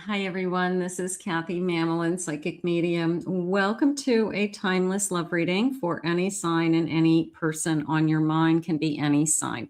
Hi, everyone. This is Kathy Mamelin, Psychic Medium. Welcome to a timeless love reading for any sign and any person on your mind. Can be any sign.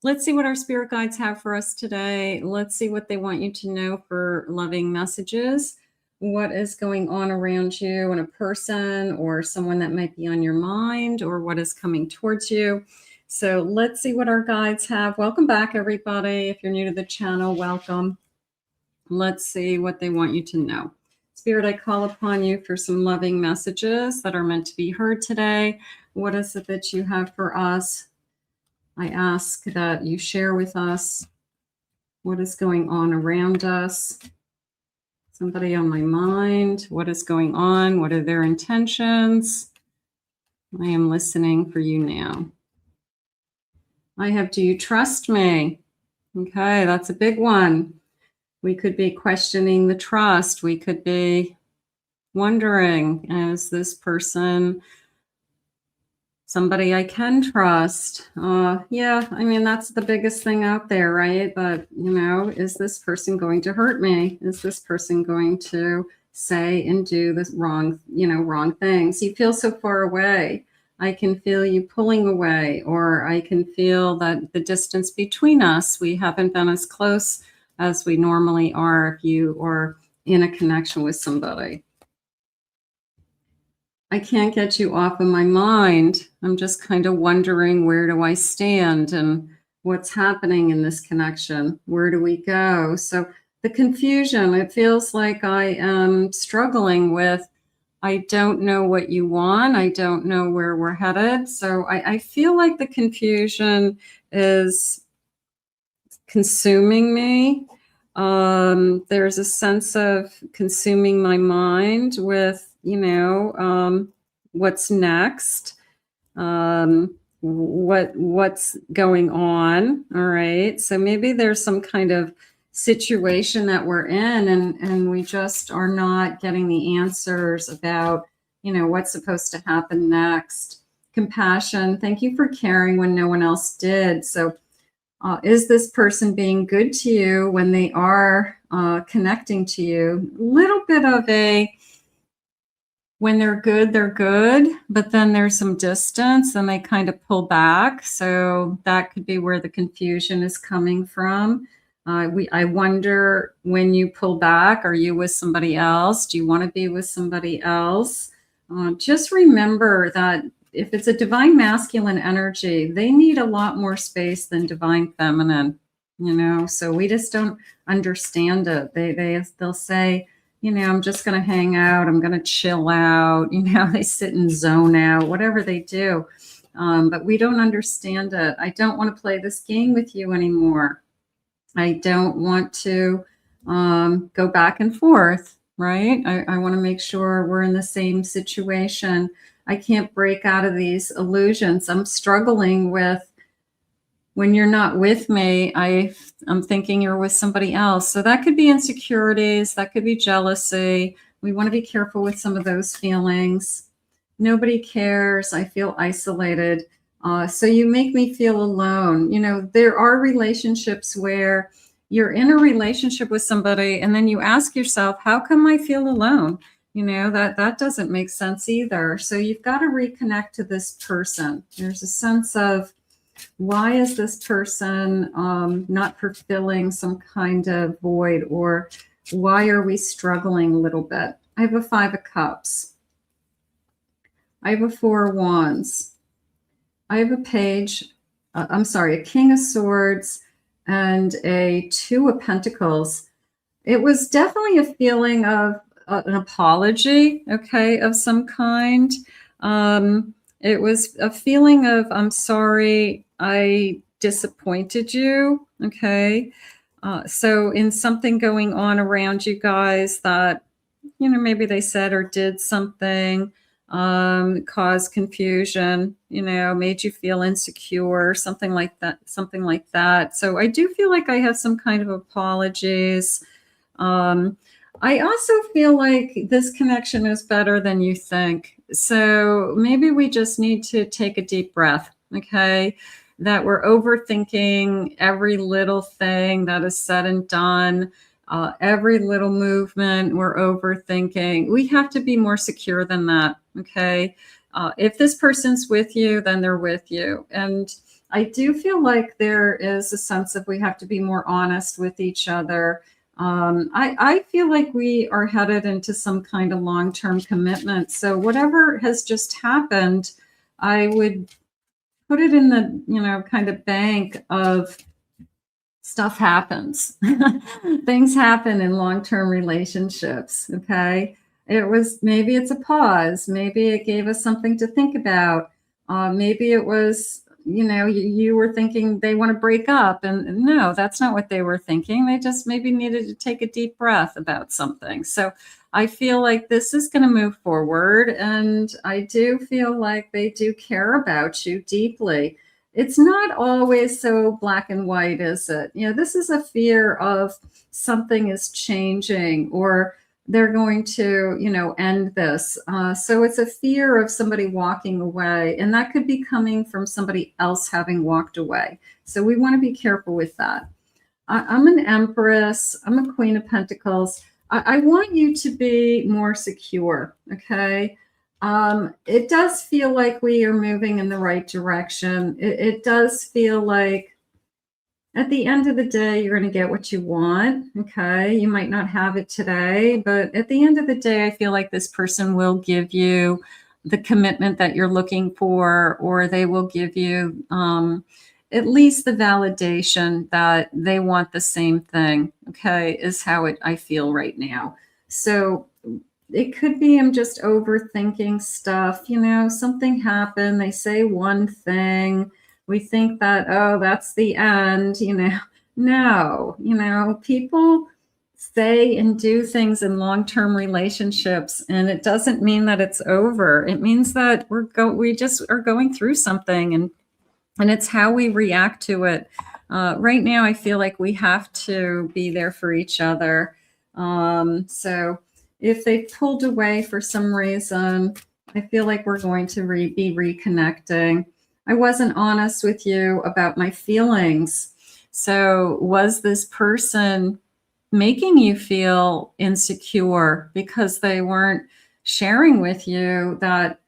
Let's see what our spirit guides have for us today. Let's see what they want you to know for loving messages. What is going on around you and a person or someone that might be on your mind, or what is coming towards you. So let's see what our guides have. Welcome back, everybody. If you're new to the channel, welcome. Let's see what they want you to know. Spirit, I call upon you for some loving messages that are meant to be heard today. What is it that you have for us? I ask that you share with us what is going on around us. Somebody on my mind. What is going on? What are their intentions? I am listening for you now. I have, do you trust me? Okay, that's a big one. We could be questioning the trust. We could be wondering, is this person somebody I can trust? Yeah, I mean, that's the biggest thing out there, right? But, is this person going to hurt me? Is this person going to say and do the wrong things? You feel so far away. I can feel you pulling away, or I can feel that the distance between us, we haven't been as close as we normally are if you are in a connection with somebody. I can't get you off of my mind. I'm just kind of wondering, where do I stand and what's happening in this connection? Where do we go? So the confusion, it feels like I am struggling with, I don't know what you want. I don't know where we're headed. So I feel like the confusion is consuming me. There's a sense of consuming my mind with, what's next, what's going on. All right. So maybe there's some kind of situation that we're in, and we just are not getting the answers about, what's supposed to happen next. Compassion. Thank you for caring when no one else did. So is this person being good to you when they are connecting to you? A little bit of when they're good, but then there's some distance and they kind of pull back. So that could be where the confusion is coming from. I wonder, when you pull back, are you with somebody else? Do you want to be with somebody else? Just remember that if it's a divine masculine energy, they need a lot more space than divine feminine, so we just don't understand it. They'll say, I'm just going to hang out. I'm going to chill out. They sit and zone out, whatever they do. But we don't understand it. I don't want to play this game with you anymore. I don't want to go back and forth, right? I want to make sure we're in the same situation. I can't break out of these illusions. I'm struggling with, when you're not with me, I'm thinking you're with somebody else. So that could be insecurities. That could be jealousy. We want to be careful with some of those feelings. Nobody cares. I feel isolated. So you make me feel alone. There are relationships where you're in a relationship with somebody and then you ask yourself, how come I feel alone? That doesn't make sense either. So you've got to reconnect to this person. There's a sense of, why is this person not fulfilling some kind of void, or why are we struggling a little bit? I have a 5 of Cups. I have a 4 of Wands. I have a a King of Swords and a 2 of Pentacles. It was definitely a feeling of an apology, okay, of some kind. It was a feeling of, I'm sorry, I disappointed you, okay? So in something going on around you guys that, maybe they said or did something, caused confusion, made you feel insecure, something like that. So I do feel like I have some kind of apologies. I also feel like this connection is better than you think. So maybe we just need to take a deep breath, okay? That we're overthinking every little thing that is said and done. Every little movement, we're overthinking. We have to be more secure than that, okay? If this person's with you, then they're with you. And I do feel like there is a sense of we have to be more honest with each other. I feel like we are headed into some kind of long-term commitment. So whatever has just happened, I would put it in the, kind of bank of stuff happens. Things happen in long-term relationships, okay? Maybe it's a pause. Maybe it gave us something to think about. Maybe it was, you were thinking they want to break up, and no, that's not what they were thinking. They just maybe needed to take a deep breath about something. So I feel like this is going to move forward, and I do feel like they do care about you deeply. It's not always so black and white, is it? This is a fear of something is changing, or they're going to, end this. So it's a fear of somebody walking away, and that could be coming from somebody else having walked away. So we want to be careful with that. I'm an Empress. I'm a Queen of Pentacles. I want you to be more secure, okay? It does feel like we are moving in the right direction. It does feel like at the end of the day, you're going to get what you want. Okay. You might not have it today, but at the end of the day, I feel like this person will give you the commitment that you're looking for, or they will give you at least the validation that they want the same thing. Okay. Is how I feel right now. So it could be I'm just overthinking stuff. Something happened. They say one thing. We think that, oh, that's the end. No, people say and do things in long-term relationships, and it doesn't mean that it's over. It means that we just are going through something, and it's how we react to it. Right now, I feel like we have to be there for each other. So if they pulled away for some reason, I feel like we're going to be reconnecting. I wasn't honest with you about my feelings. So was this person making you feel insecure because they weren't sharing with you that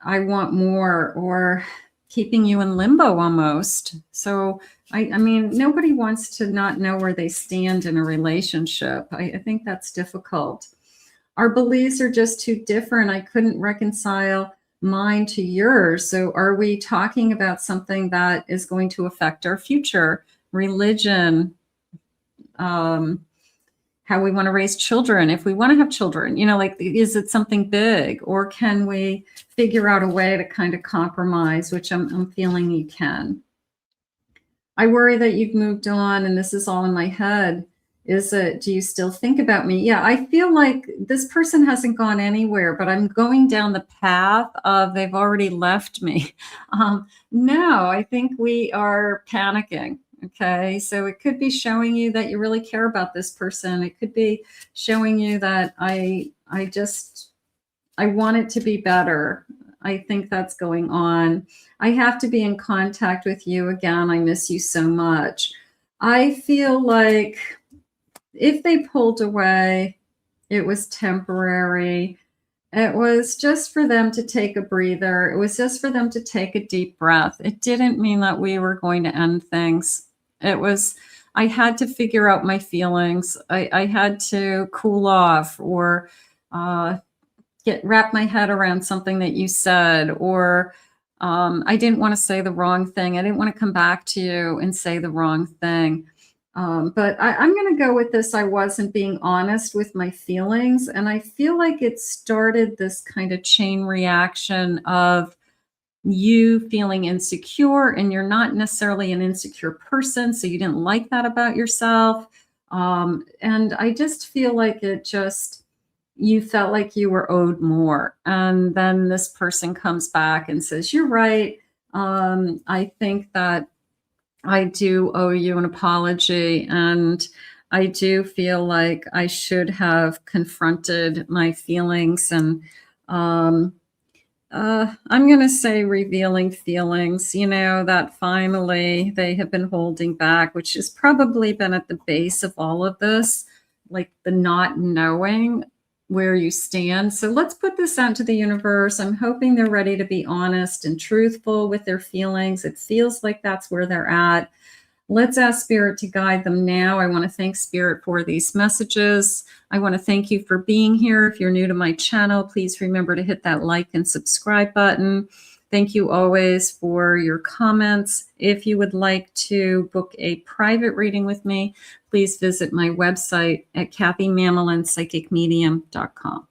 I want more, or keeping you in limbo almost? So, I mean, nobody wants to not know where they stand in a relationship. I think that's difficult. Our beliefs are just too different. I couldn't reconcile mine to yours. So are we talking about something that is going to affect our future? Religion, how we want to raise children, if we want to have children, is it something big, or can we figure out a way to kind of compromise, which I'm feeling you can. I worry that you've moved on and this is all in my head. Do you still think about me? Yeah, I feel like this person hasn't gone anywhere, but I'm going down the path of they've already left me. No, I think we are panicking. Okay, so it could be showing you that you really care about this person. It could be showing you that I want it to be better. I think that's going on. I have to be in contact with you again. I miss you so much. I feel like if they pulled away, it was temporary. It was just for them to take a breather. It was just for them to take a deep breath. It didn't mean that we were going to end things. I had to figure out my feelings. I had to cool off, or wrap my head around something that you said, or I didn't want to say the wrong thing. I didn't want to come back to you and say the wrong thing. But I'm going to go with this. I wasn't being honest with my feelings. And I feel like it started this kind of chain reaction of you feeling insecure, and you're not necessarily an insecure person. So you didn't like that about yourself. And I just feel like you felt like you were owed more. And then this person comes back and says, you're right. I think that I do owe you an apology, and I do feel like I should have confronted my feelings, and I'm going to say revealing feelings, that finally they have been holding back, which has probably been at the base of all of this. like the not knowing where you stand. So let's put this out to the universe. I'm hoping they're ready to be honest and truthful with their feelings. It feels like that's where they're at. Let's ask Spirit to guide them now. I want to thank Spirit for these messages. I want to thank you for being here. If you're new to my channel, please remember to hit that like and subscribe button. Thank you always for your comments. If you would like to book a private reading with me, please visit my website at KathyMammelonPsychicMedium.com.